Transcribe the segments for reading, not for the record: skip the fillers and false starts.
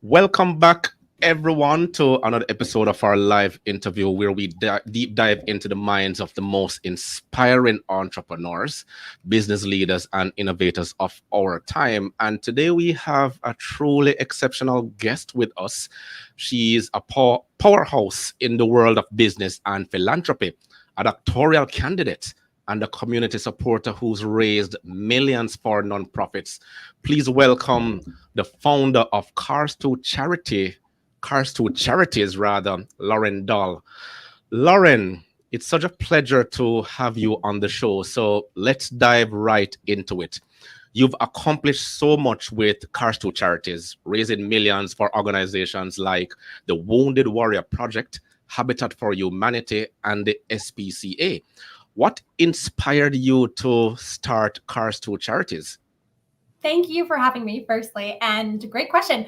Welcome back, everyone, to another episode of our live interview where we deep dive into the minds of the most inspiring entrepreneurs, business leaders, and innovators of our time. And today we have a truly exceptional guest with us. She is a powerhouse in the world of business and philanthropy, a doctoral candidate, and a community supporter who's raised millions for nonprofits. Please welcome the founder of Cars2Charities rather, Lauren Dahl. Lauren, it's such a pleasure to have you on the show. So let's dive right into it. You've accomplished so much with Cars2Charities, raising millions for organizations like the Wounded Warrior Project, Habitat for Humanity, and the SPCA. What inspired you to start Cars2Charities? Thank you for having me, firstly, and great question.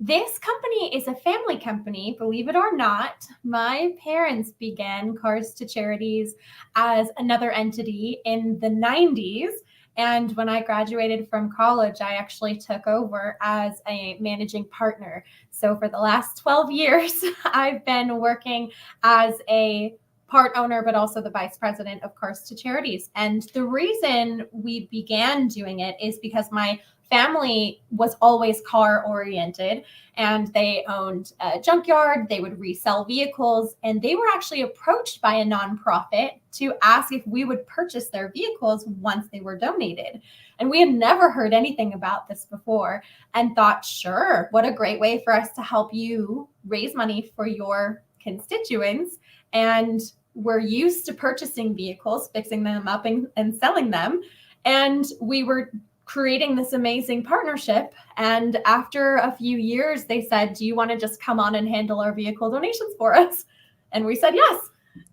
This company is a family company, believe it or not. My parents began Cars2Charities as another entity in the 90s. And when I graduated from college, I actually took over as a managing partner. So for the last 12 years, I've been working as a part owner, but also the vice president of Cars2Charities. And the reason we began doing it is because my family was always car oriented, and they owned a junkyard. They would resell vehicles, and they were actually approached by a nonprofit to ask if we would purchase their vehicles once they were donated. And we had never heard anything about this before and thought, sure, what a great way for us to help you raise money for your constituents. And we're used to purchasing vehicles, fixing them up, and selling them. And we were creating this amazing partnership. And after a few years, they said, do you want to just come on and handle our vehicle donations for us? And we said yes.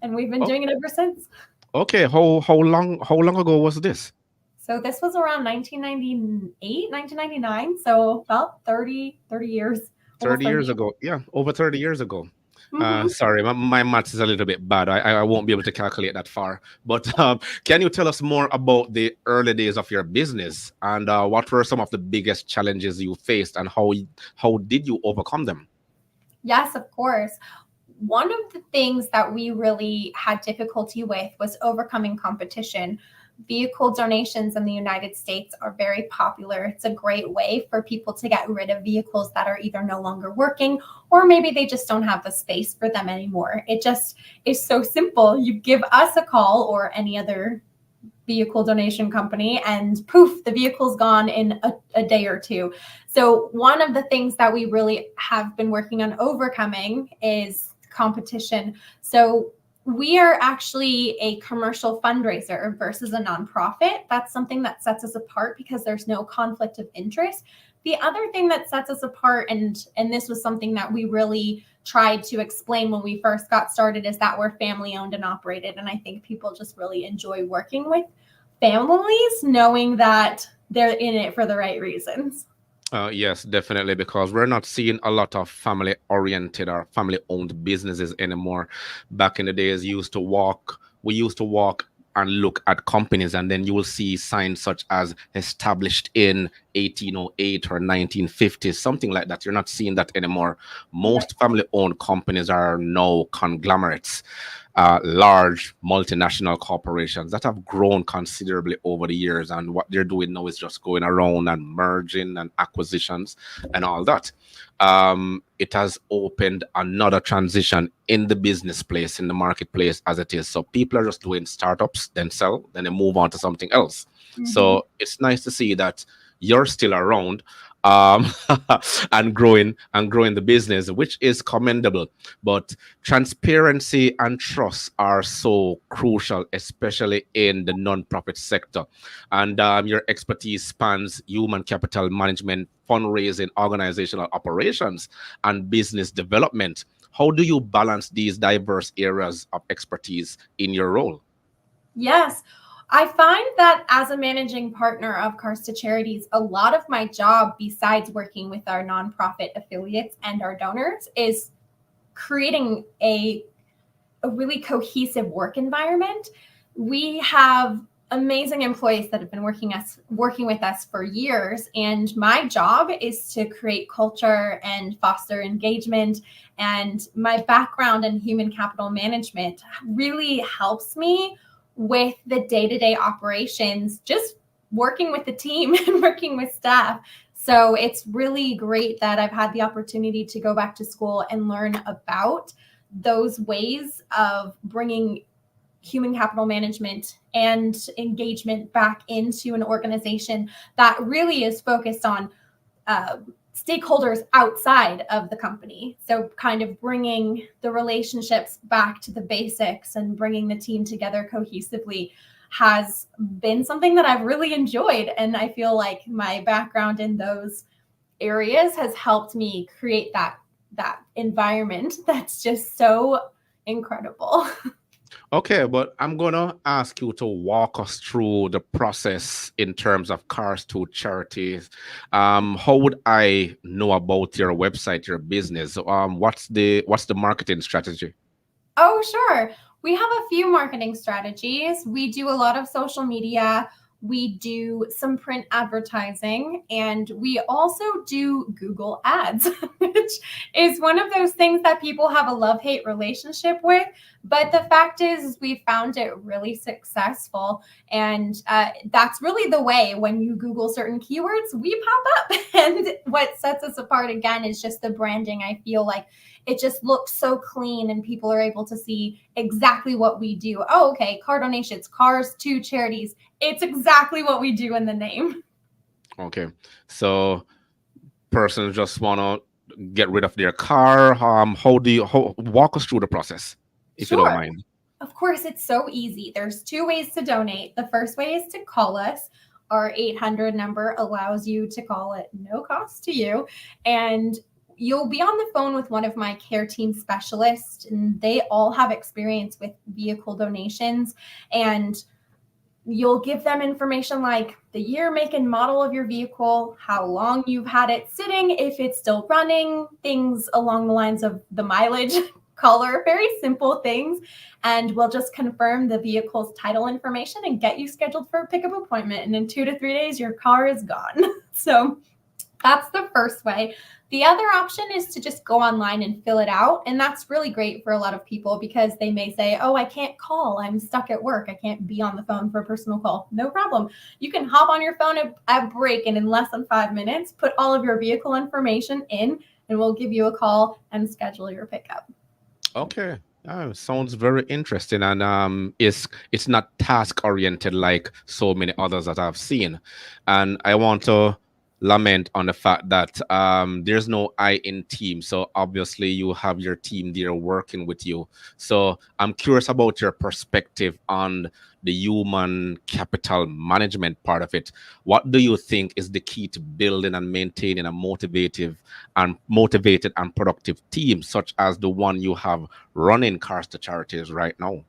And we've been Oh, doing it ever since. okay. How long ago was this? So this was around 1998, 1999. So about 30 years, almost 30 30 years years. ago. Yeah, over 30 years ago. Mm-hmm. Sorry, my maths is a little bit bad. I won't be able to calculate that far. But can you tell us more about the early days of your business and what were some of the biggest challenges you faced and how did you overcome them? Yes, of course. One of the things that we really had difficulty with was overcoming competition. Vehicle donations in the United States are very popular. It's a great way for people to get rid of vehicles that are either no longer working, or maybe they just don't have the space for them anymore. It just is so simple. You give us a call or any other vehicle donation company, and poof, the vehicle's gone in a day or two. So one of the things that we really have been working on overcoming is competition. So we are actually a commercial fundraiser versus a nonprofit. That's something that sets us apart because there's no conflict of interest. The other thing that sets us apart, and this was something that we really tried to explain when we first got started, is that we're family owned and operated. And I think people just really enjoy working with families, knowing that they're in it for the right reasons. Yes, definitely, because we're not seeing a lot of family oriented or family owned businesses anymore. Back in the days, we used to walk and look at companies, and then you will see signs such as established in 1808 or 1950, something like that. You're not seeing that anymore. Right. Most family owned companies are now conglomerates, large multinational corporations that have grown considerably over the years. And what they're doing now is just going around and merging and acquisitions and all that. It has opened another transition in the business place, in the marketplace as it is. So people are just doing startups, then sell, then they move on to something else. Mm-hmm. So it's nice to see that you're still around, um, and growing the business, which is commendable. But transparency and trust are so crucial, especially in the nonprofit sector. And your expertise spans human capital management, fundraising, organizational operations, and business development. How do you balance these diverse areas of expertise in your role? Yes. I find that as a managing partner of Cars2Charities, a lot of my job, besides working with our nonprofit affiliates and our donors, is creating a really cohesive work environment. We have amazing employees that have been working with us for years, and my job is to create culture and foster engagement. And my background in human capital management really helps me with the day-to-day operations, just working with the team and working with staff. So it's really great that I've had the opportunity to go back to school and learn about those ways of bringing human capital management and engagement back into an organization that really is focused on uh, stakeholders outside of the company. So kind of bringing the relationships back to the basics and bringing the team together cohesively has been something that I've really enjoyed. And I feel like my background in those areas has helped me create that environment that's just so incredible. Okay, but I'm gonna ask you to walk us through the process in terms of Cars2Charities. How would I know about your website, your business? What's the marketing strategy? Oh, sure. We have a few marketing strategies. We do a lot of social media. We do some print advertising, and we also do Google Ads, which is one of those things that people have a love-hate relationship with. But the fact is, we found it really successful. And that's really the way. When you Google certain keywords, we pop up. And what sets us apart, again, is just the branding. I feel like it just looks so clean and people are able to see exactly what we do. Oh, okay, car donations, Cars2Charities. It's exactly what we do in the name. Okay, so persons just wanna get rid of their car. How walk us through the process, if you don't Sure. mind? Of course, it's so easy. There's two ways to donate. The first way is to call us. Our 800 number allows you to call at no cost to you. And you'll be on the phone with one of my care team specialists, and they all have experience with vehicle donations. And you'll give them information like the year, make, and model of your vehicle, how long you've had it sitting, if it's still running, things along the lines of the mileage, color, very simple things. And we'll just confirm the vehicle's title information and get you scheduled for a pickup appointment. And in 2 to 3 days, your car is gone. So that's the first way. The other option is to just go online and fill it out. And that's really great for a lot of people because they may say, oh, I can't call. I'm stuck at work. I can't be on the phone for a personal call. No problem. You can hop on your phone at break and in less than 5 minutes, put all of your vehicle information in, and we'll give you a call and schedule your pickup. Okay. Sounds very interesting, and it's not task oriented like so many others that I've seen, and I want to lament on the fact that there's no I in team. So obviously you have your team there working with you. So I'm curious about your perspective on the human capital management part of it. What do you think is the key to building and maintaining a motivated and productive team, such as the one you have running Cars2Charities right now?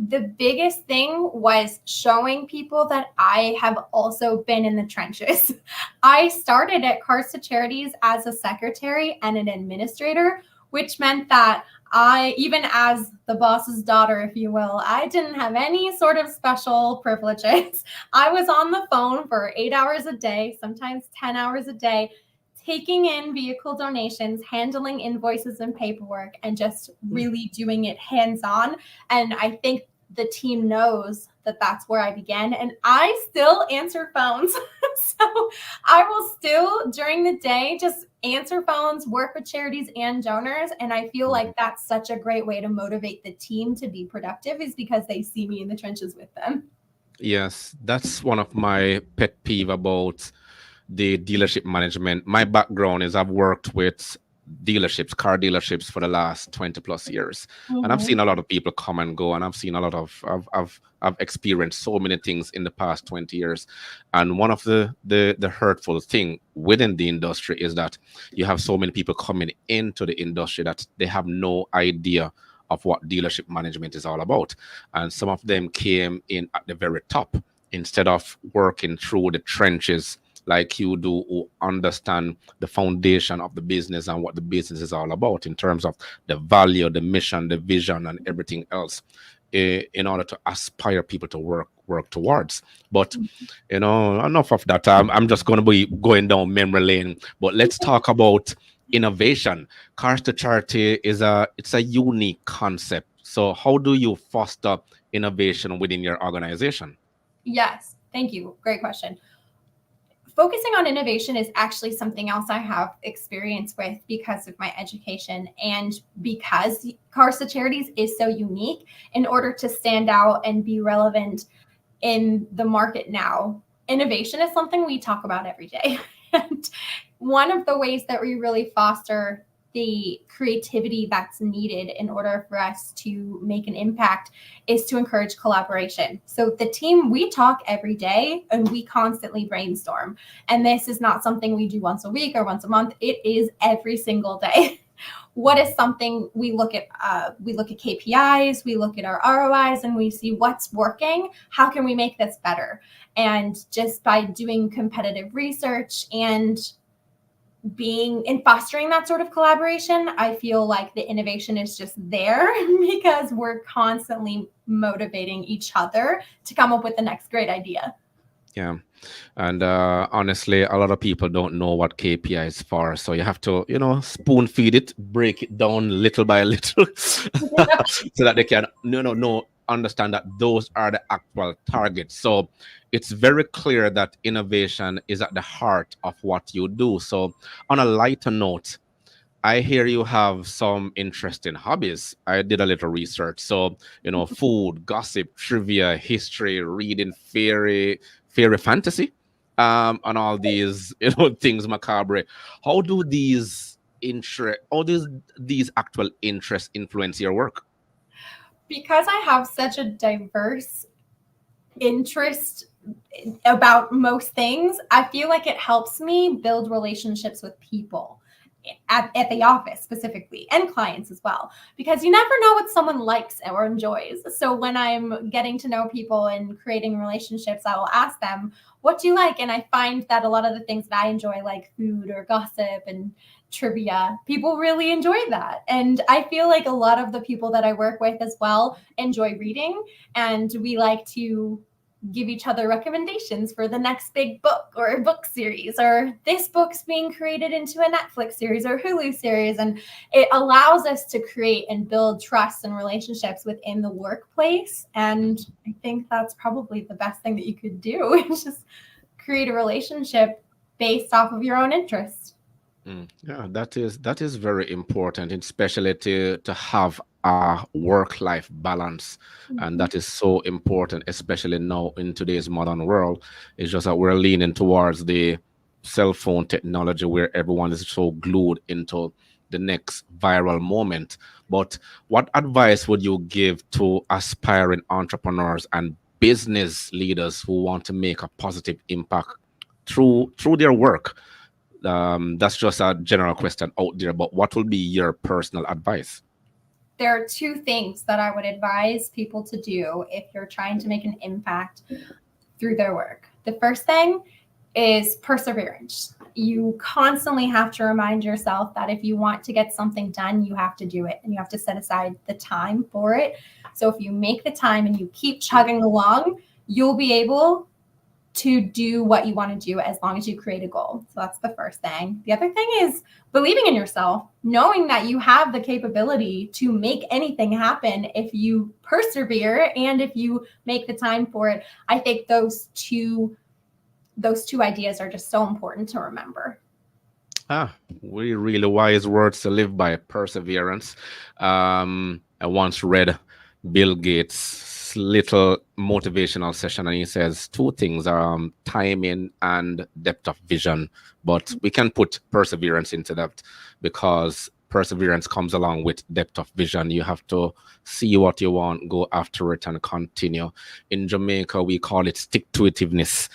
The biggest thing was showing people that I have also been in the trenches. I started at Cars2Charities as a secretary and an administrator, which meant that I, even as the boss's daughter, if you will, I didn't have any sort of special privileges. I was on the phone for 8 hours a day, sometimes 10 hours a day, taking in vehicle donations, handling invoices and paperwork, and just really doing it hands-on. And I think the team knows that that's where I began. And I still answer phones. So I will still, during the day, just answer phones, work with charities and donors. And I feel like that's such a great way to motivate the team to be productive, is because they see me in the trenches with them. Yes, that's one of my pet peeve about the dealership management. My background is I've worked with dealerships, car dealerships for the last 20 plus years. And I've Mm-hmm. seen a lot of people come and go, and I've seen a lot of I've experienced so many things in the past 20 years. And one of the hurtful thing within the industry is that you have so many people coming into the industry that they have no idea of what dealership management is all about. And some of them came in at the very top instead of working through the trenches like you do, who understand the foundation of the business and what the business is all about in terms of the value, the mission, the vision, and everything else, in order to aspire people to work work towards. But enough of that. I'm just going to be going down memory lane. But let's talk about innovation. Cars to Charity it's a unique concept. So how do you foster innovation within your organization? Yes, thank you. Great question. Focusing on innovation is actually something else I have experience with because of my education and because Cars2Charities is so unique. In order to stand out and be relevant in the market now, innovation is something we talk about every day. And one of the ways that we really foster the creativity that's needed in order for us to make an impact is to encourage collaboration. So the team, we talk every day and we constantly brainstorm. And this is not something we do once a week or once a month. It is every single day. What is something we look at KPIs, we look at our ROIs, and we see what's working. How can we make this better? And just by doing competitive research and fostering that sort of collaboration, I feel like the innovation is just there because we're constantly motivating each other to come up with the next great idea. Yeah. And honestly, a lot of people don't know what KPI is for. So you have to, spoon feed it, break it down little by little so that they can, no, understand that those are the actual targets. So it's very clear that innovation is at the heart of what you do. So on a lighter note, I hear you have some interesting hobbies. I did a little research. So, food, gossip, trivia, history, reading, fairy fantasy, and all these, things macabre. How do these actual interests influence your work? Because I have such a diverse interest about most things, I feel like it helps me build relationships with people at the office specifically, and clients as well, because you never know what someone likes or enjoys. So when I'm getting to know people and creating relationships, I will ask them, what do you like? And I find that a lot of the things that I enjoy, like food or gossip and trivia, people really enjoy that. And I feel like a lot of the people that I work with as well enjoy reading, and we like to give each other recommendations for the next big book or book series, or this book's being created into a Netflix series or Hulu series. And it allows us to create and build trust and relationships within the workplace. And I think that's probably the best thing that you could do is just create a relationship based off of your own interest. Yeah, that is very important, especially to have a work-life balance, and that is so important, especially now in today's modern world. It's just that we're leaning towards the cell phone technology where everyone is so glued into the next viral moment. But what advice would you give to aspiring entrepreneurs and business leaders who want to make a positive impact through their work? That's just a general question out there, but what will be your personal advice? There are two things that I would advise people to do if you're trying to make an impact through their work. The first thing is perseverance. You constantly have to remind yourself that if you want to get something done, you have to do it and you have to set aside the time for it. So if you make the time and you keep chugging along, you'll be able to do what you want to do as long as you create a goal. So that's the first thing. The other thing is believing in yourself, knowing that you have the capability to make anything happen if you persevere and if you make the time for it. I think those two ideas are just so important to remember. Really wise words to live by: perseverance. I once read Bill Gates' little motivational session, and he says two things: timing and depth of vision. But we can put perseverance into that, because perseverance comes along with depth of vision. You have to see what you want, go after it, and continue. In Jamaica, we call it stick to itiveness.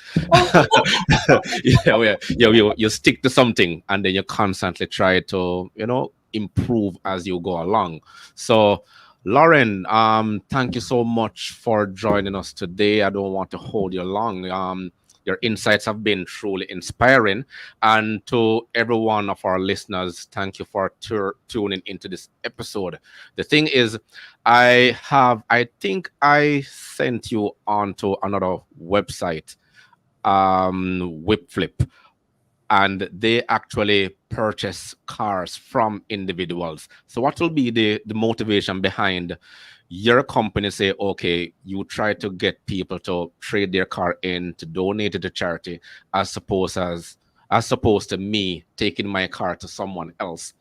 You stick to something and then you constantly try to, improve as you go along. So, Lauren, thank you so much for joining us today. I don't want to hold you long. Your insights have been truly inspiring. And to every one of our listeners, thank you for tuning into this episode. The thing is, I think I sent you on to another website, Whipflip, and they actually purchase cars from individuals. So what will be the motivation behind your company say, okay, you try to get people to trade their car in to donate it to charity, as opposed to me taking my car to someone else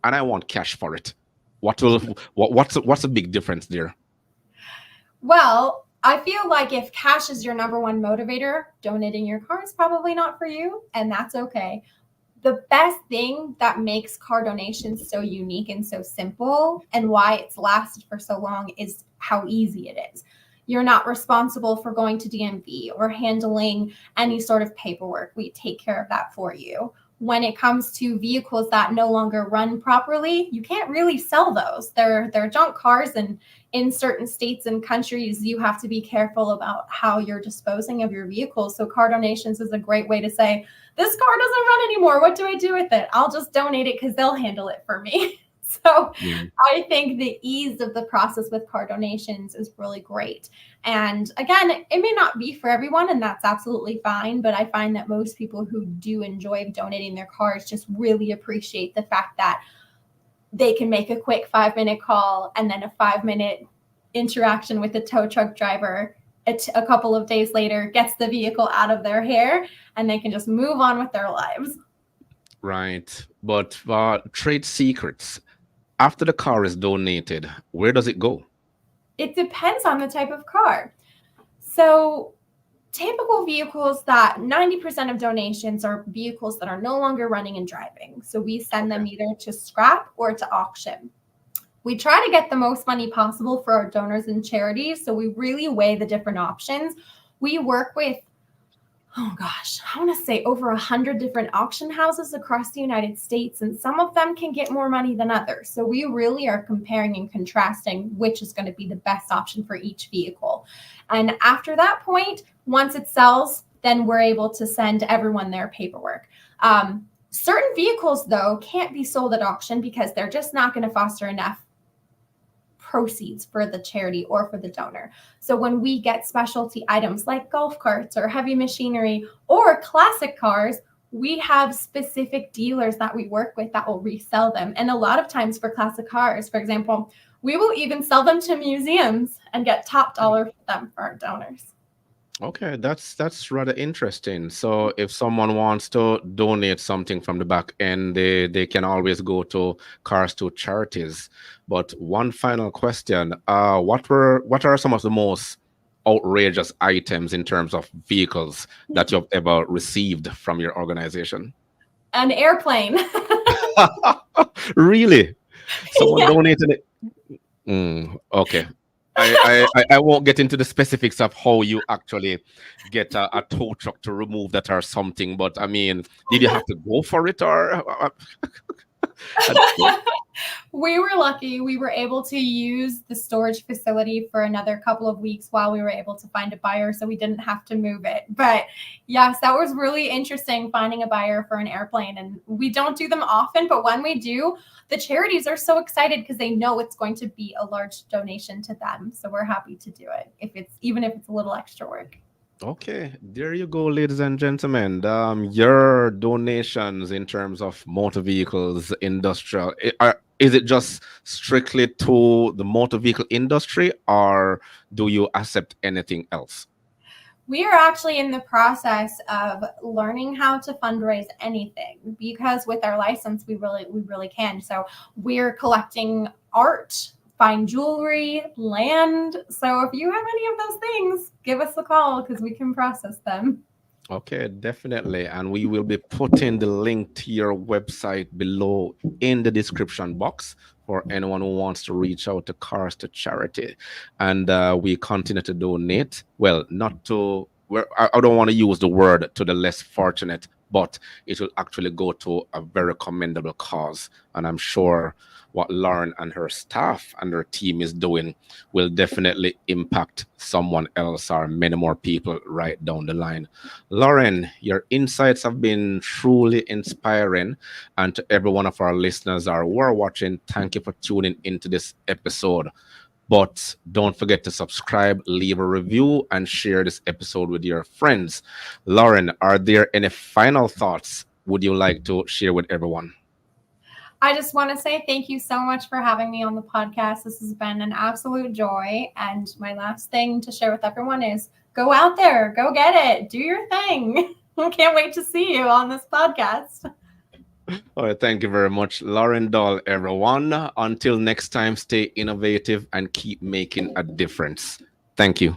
and I want cash for it. What will what's the big difference there? Well, I feel like if cash is your number one motivator, donating your car is probably not for you, and that's okay. The best thing that makes car donations so unique and so simple and why it's lasted for so long is how easy it is. You're not responsible for going to DMV or handling any sort of paperwork. We take care of that for you. When it comes to vehicles that no longer run properly, you can't really sell those. They're junk cars, and in certain states and countries, you have to be careful about how you're disposing of your vehicles. So car donations is a great way to say, this car doesn't run anymore. What do I do with it? I'll just donate it because they'll handle it for me. So Yeah. I think the ease of the process with car donations is really great. And again, it may not be for everyone, and that's absolutely fine. But I find that most people who do enjoy donating their cars just really appreciate the fact that they can make a quick 5-minute call and then a 5-minute interaction with the tow truck driver a couple of days later gets the vehicle out of their hair, and they can just move on with their lives. Right. But trade secrets. After the car is donated, where does it go? It depends on the type of car. So typical vehicles that 90% of donations are vehicles that are no longer running and driving. So we send them either to scrap or to auction. We try to get the most money possible for our donors and charities. So we really weigh the different options. We work with, oh gosh, I want to say over 100 different auction houses across the United States, and some of them can get more money than others. So we really are comparing and contrasting which is going to be the best option for each vehicle. And after that point, once it sells, then we're able to send everyone their paperwork. Certain vehicles, though, can't be sold at auction because they're just not going to foster enough proceeds for the charity or for the donor. So when we get specialty items like golf carts or heavy machinery or classic cars, we have specific dealers that we work with that will resell them. And a lot of times for classic cars, for example, we will even sell them to museums and get top dollar for them for our donors. Okay, that's rather interesting. So if someone wants to donate something from the back end, they can always go to Cars2Charities. But one final question: what are some of the most outrageous items in terms of vehicles that you've ever received from your organization? An airplane. Really? Someone Yeah. donated it? Okay. I won't get into the specifics of how you actually get a tow truck to remove that or something, but I mean, did you have to go for it or? We were lucky. We were able to use the storage facility for another couple of weeks while we were able to find a buyer, so we didn't have to move it. But yes, that was really interesting finding a buyer for an airplane. And we don't do them often, but when we do, the charities are so excited because they know it's going to be a large donation to them. So we're happy to do it even if it's a little extra work. Okay, there you go, ladies and gentlemen. Your donations in terms of motor vehicles, industrial, is it just strictly to the motor vehicle industry, or do you accept anything else? We are actually in the process of learning how to fundraise anything because with our license, we really can. So we're collecting art, fine jewelry, land. So if you have any of those things, give us a call because we can process them. Okay, definitely. And we will be putting the link to your website below in the description box for anyone who wants to reach out to Cars to Charity. And we continue to donate. Well, not to I don't want to use the word to the less fortunate, but it will actually go to a very commendable cause. And I'm sure what Lauren and her staff and her team is doing will definitely impact someone else or many more people right down the line. Lauren, your insights have been truly inspiring. And to every one of our listeners or who are watching, thank you for tuning into this episode. But don't forget to subscribe, leave a review, and share this episode with your friends. Lauren, are there any final thoughts would you like to share with everyone? I just want to say thank you so much for having me on the podcast. This has been an absolute joy. And my last thing to share with everyone is go out there, go get it, do your thing. Can't wait to see you on this podcast. All right, thank you very much, Lauren Dahl, everyone. Until next time, stay innovative and keep making a difference. Thank you.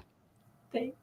Thanks.